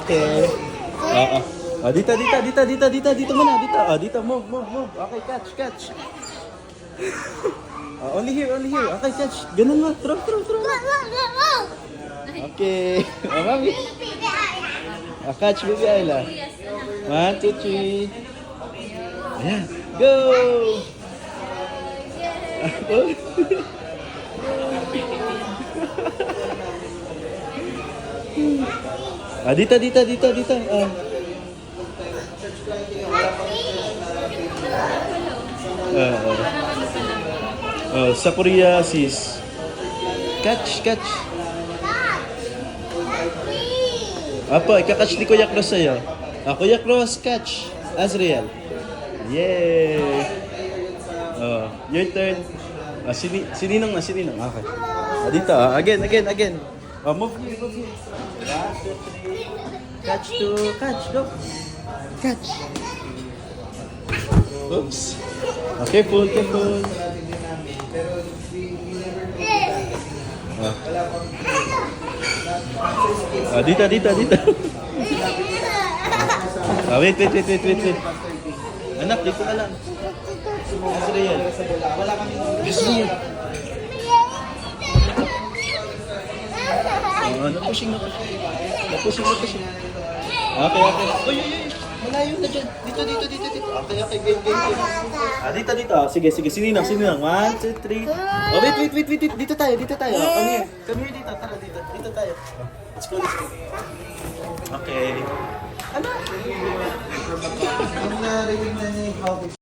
Okay. Oo. Dito muna, dito. Dito, move. Okay, catch. Only here. Okay, catch. Ganun mo, throw. Okay. Mami. Catch, baby Ayla. 1, 2, 3. Ayan, go! Dito. Sa Korea, sis. Catch. Apo, ikakatch ni Kuya Cross sa'yo. Kuya Cross, catch. Azriel. Yay! Your turn. Sininong na. Okay. Dito, again. Move here. 1, 2, 3. Catch, go. Catch. Oops. Careful. Dito. Wait. Anak, dito ka lang. Azriel. Napushing. Okay. Uy. Malayo na dyan. Dito. Okay, game. Dito. Sige. Sininang. 1, 2, 3. Wait. Dito tayo. Come here dito. Tara, dito tayo. Let's go. Okay. Ano?